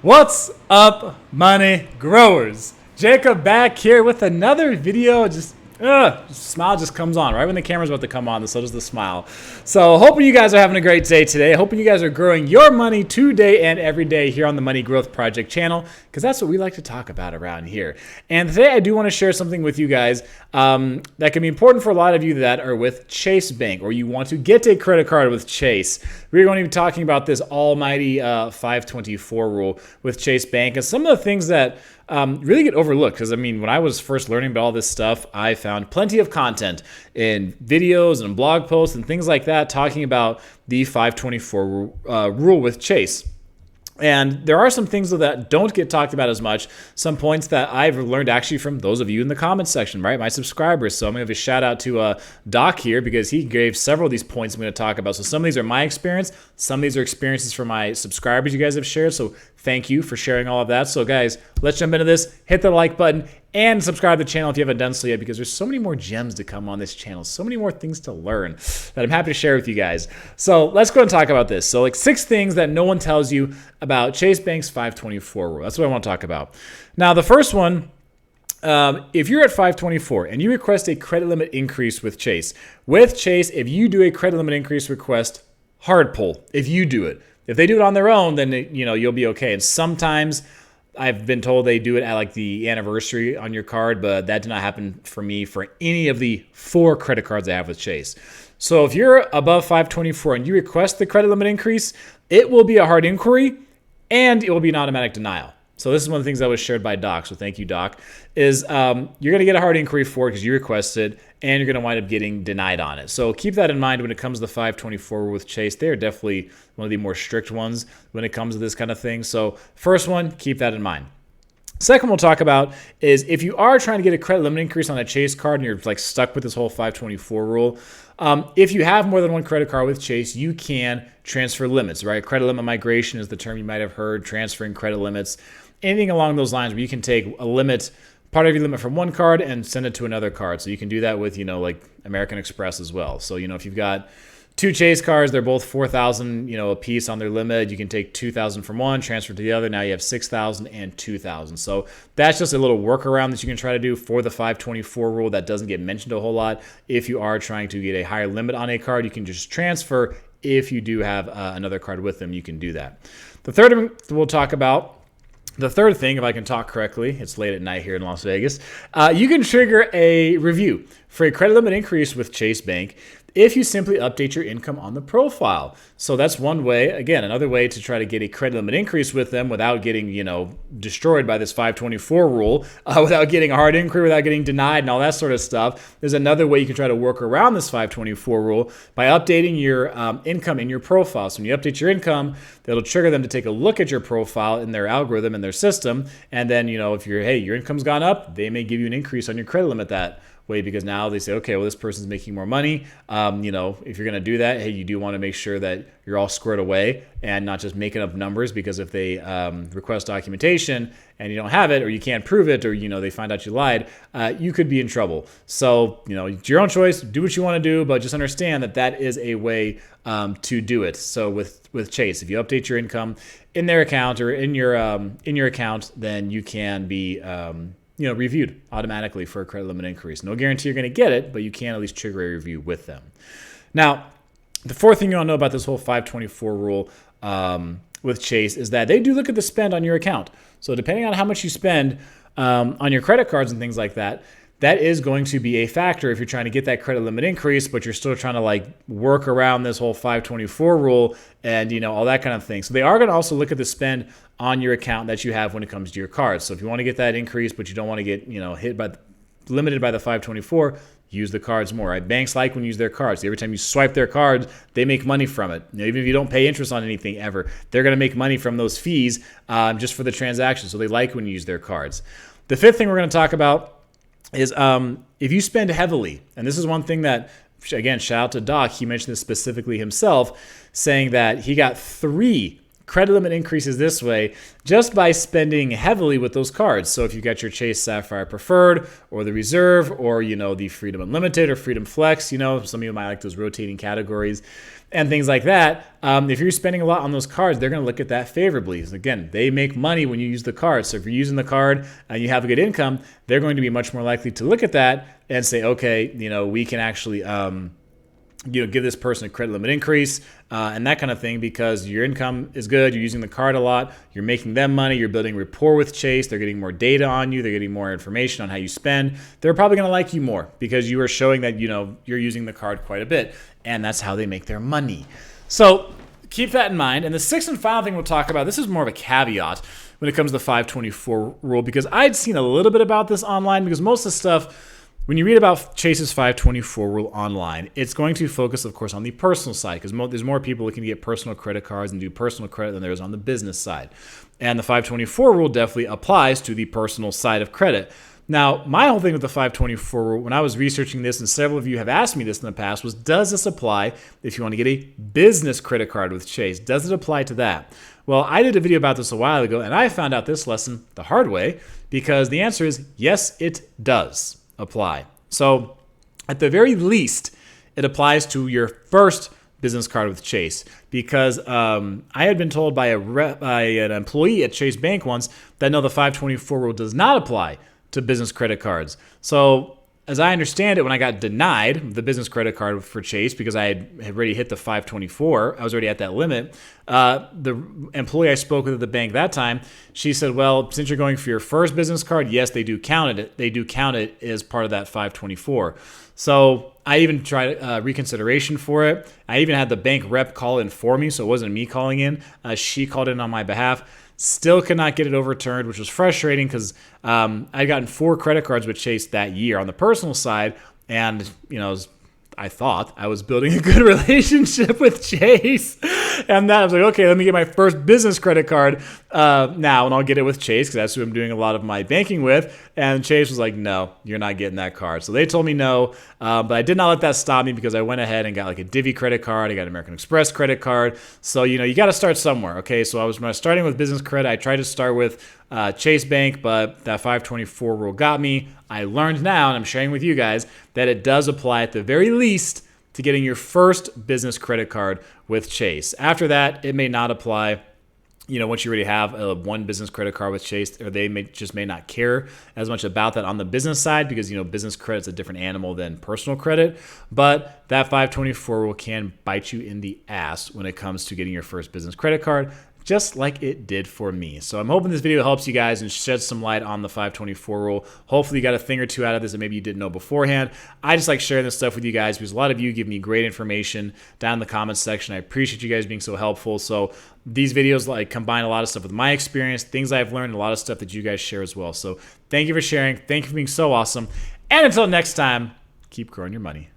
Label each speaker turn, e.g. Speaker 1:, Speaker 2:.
Speaker 1: What's up, money growers? Jacob back here with another video. Smile just comes on right when the camera's about to come on, so does the smile. So hoping you guys are having a great day today. Hoping you guys are growing your money today and every day here on the Money Growth Project channel, because that's what we like to talk about around here. And today I do want to share something with you guys that can be important for a lot of you that are with Chase Bank, or you want to get a credit card with Chase. We're going to be talking about this almighty 524 rule with Chase Bank and some of the things that really get overlooked. Because I mean, when I was first learning about all this stuff, I found plenty of content in videos and blog posts and things like that talking about the 524 rule with Chase. And there are some things that don't get talked about as much, some points that I've learned actually from those of you in the comments section, right? My subscribers. So I'm going to give a shout out to Doc here because he gave several of these points I'm going to talk about. So some of these are my experience. Some of these are experiences from my subscribers you guys have shared. So thank you for sharing all of that. So guys, let's jump into this. Hit the like button and subscribe to the channel if you haven't done so yet, because there's so many more gems to come on this channel, so many more things to learn that I'm happy to share with you guys. So let's go and talk about this. So like 6 things that no one tells you about Chase Bank's 524 rule. That's what I want to talk about. Now, the first one, if you're at 524 and you request a credit limit increase with Chase, if you do a credit limit increase request, hard pull if you do it. If they do it on their own, then you'll be okay. And sometimes I've been told they do it at like the anniversary on your card, but that did not happen for me for any of the 4 credit cards I have with Chase. So if you're above 524 and you request the credit limit increase, it will be a hard inquiry and it will be an automatic denial. So this is one of the things that was shared by Doc. So thank you, Doc. Is you're going to get a hard inquiry for it because you requested, and you're going to wind up getting denied on it. So keep that in mind when it comes to the 524 with Chase. They are definitely one of the more strict ones when it comes to this kind of thing. So first one, keep that in mind. Second we'll talk about is if you are trying to get a credit limit increase on a Chase card and you're like stuck with this whole 524 rule, if you have more than one credit card with Chase, you can transfer limits, right? Credit limit migration is the term you might have heard, transferring credit limits. Anything along those lines where you can take a limit, part of your limit from one card and send it to another card. So you can do that with, like American Express as well. So, if you've got 2 Chase cards, they're both 4,000, a piece on their limit. You can take 2,000 from one, transfer to the other. Now you have 6,000 and 2,000. So that's just a little workaround that you can try to do for the 524 rule that doesn't get mentioned a whole lot. If you are trying to get a higher limit on a card, you can just transfer. If you do have another card with them, you can do that. The third we'll talk about, the third thing, if I can talk correctly, it's late at night here in Las Vegas, you can trigger a review for a credit limit increase with Chase Bank if you simply update your income on the profile. So that's one way. Again, another way to try to get a credit limit increase with them without getting, destroyed by this 524 rule, without getting a hard inquiry, without getting denied and all that sort of stuff. There's another way you can try to work around this 524 rule by updating your income in your profile. So when you update your income, that'll trigger them to take a look at your profile in their algorithm, in their system. And then, if your income's gone up, they may give you an increase on your credit limit that way, because now they say, okay, well, this person's making more money. If you're going to do that, hey, you do want to make sure that you're all squared away and not just making up numbers, because if they request documentation and you don't have it, or you can't prove it, or, they find out you lied, you could be in trouble. So, it's your own choice. Do what you want to do, but just understand that that is a way to do it. So with Chase, if you update your income in their account or in your account, then you can be reviewed automatically for a credit limit increase. No guarantee you're going to get it, but you can at least trigger a review with them. Now, the fourth thing you want to know about this whole 524 rule with Chase is that they do look at the spend on your account. So depending on how much you spend on your credit cards and things like that, that is going to be a factor if you're trying to get that credit limit increase, but you're still trying to work around this whole 524 rule and all that kind of thing. So they are going to also look at the spend on your account that you have when it comes to your cards. So if you want to get that increase, but you don't want to get limited by the 524, use the cards more. Right? Banks like when you use their cards. Every time you swipe their cards, they make money from it. Even if you don't pay interest on anything ever, they're going to make money from those fees just for the transaction. So they like when you use their cards. The fifth thing we're going to talk about is if you spend heavily, and this is one thing that, again, shout out to Doc, he mentioned this specifically himself, saying that he got 3 credit limit increases this way just by spending heavily with those cards. So if you got your Chase Sapphire Preferred or the Reserve or, the Freedom Unlimited or Freedom Flex, some of you might like those rotating categories and things like that. If you're spending a lot on those cards, they're going to look at that favorably. So again, they make money when you use the card. So if you're using the card and you have a good income, they're going to be much more likely to look at that and say, okay, we can actually, give this person a credit limit increase and that kind of thing, because your income is good, you're using the card a lot, you're making them money, you're building rapport with Chase, they're getting more data on you, they're getting more information on how you spend. They're probably going to like you more because you are showing that, you're using the card quite a bit, and that's how they make their money. So keep that in mind. And the sixth and final thing we'll talk about, this is more of a caveat when it comes to the 524 rule, because I'd seen a little bit about this online, because most of the stuff, when you read about Chase's 524 rule online, it's going to focus, of course, on the personal side, because there's more people looking to get personal credit cards and do personal credit than there is on the business side. And the 524 rule definitely applies to the personal side of credit. Now, my whole thing with the 524 rule, when I was researching this, and several of you have asked me this in the past, was does this apply if you want to get a business credit card with Chase? Does it apply to that? Well, I did a video about this a while ago, and I found out this lesson the hard way, because the answer is yes, it does apply. So at the very least, it applies to your first business card with Chase, because I had been told by an employee at Chase Bank once that no, the 524 rule does not apply to business credit cards. So as I understand it, when I got denied the business credit card for Chase because I had already hit the 524, I was already at that limit, the employee I spoke with at the bank that time, she said, well, since you're going for your first business card, yes, they do count it. They do count it as part of that 524. So I even tried reconsideration for it. I even had the bank rep call in for me, so it wasn't me calling in. She called in on my behalf. Still could not get it overturned, which was frustrating because I'd gotten 4 credit cards with Chase that year on the personal side, and I thought I was building a good relationship with Chase, and that I was like, okay, let me get my first business credit card now, and I'll get it with Chase because that's who I'm doing a lot of my banking with. And Chase was like, no, you're not getting that card. So they told me no, but I did not let that stop me because I went ahead and got like a Divvy credit card. I got an American Express credit card. So you got to start somewhere, okay? So when I was starting with business credit, I tried to start with Chase Bank, but that 524 rule got me. I learned now, and I'm sharing with you guys, that it does apply at the very least to getting your first business credit card with Chase. After that, it may not apply. Once you already have one business credit card with Chase, or they may not care as much about that on the business side because, business credit's a different animal than personal credit. But that 524 rule can bite you in the ass when it comes to getting your first business credit card, just like it did for me. So I'm hoping this video helps you guys and sheds some light on the 524 rule. Hopefully you got a thing or two out of this that maybe you didn't know beforehand. I just like sharing this stuff with you guys because a lot of you give me great information down in the comments section. I appreciate you guys being so helpful. So these videos combine a lot of stuff with my experience, things I've learned, a lot of stuff that you guys share as well. So thank you for sharing. Thank you for being so awesome. And until next time, keep growing your money.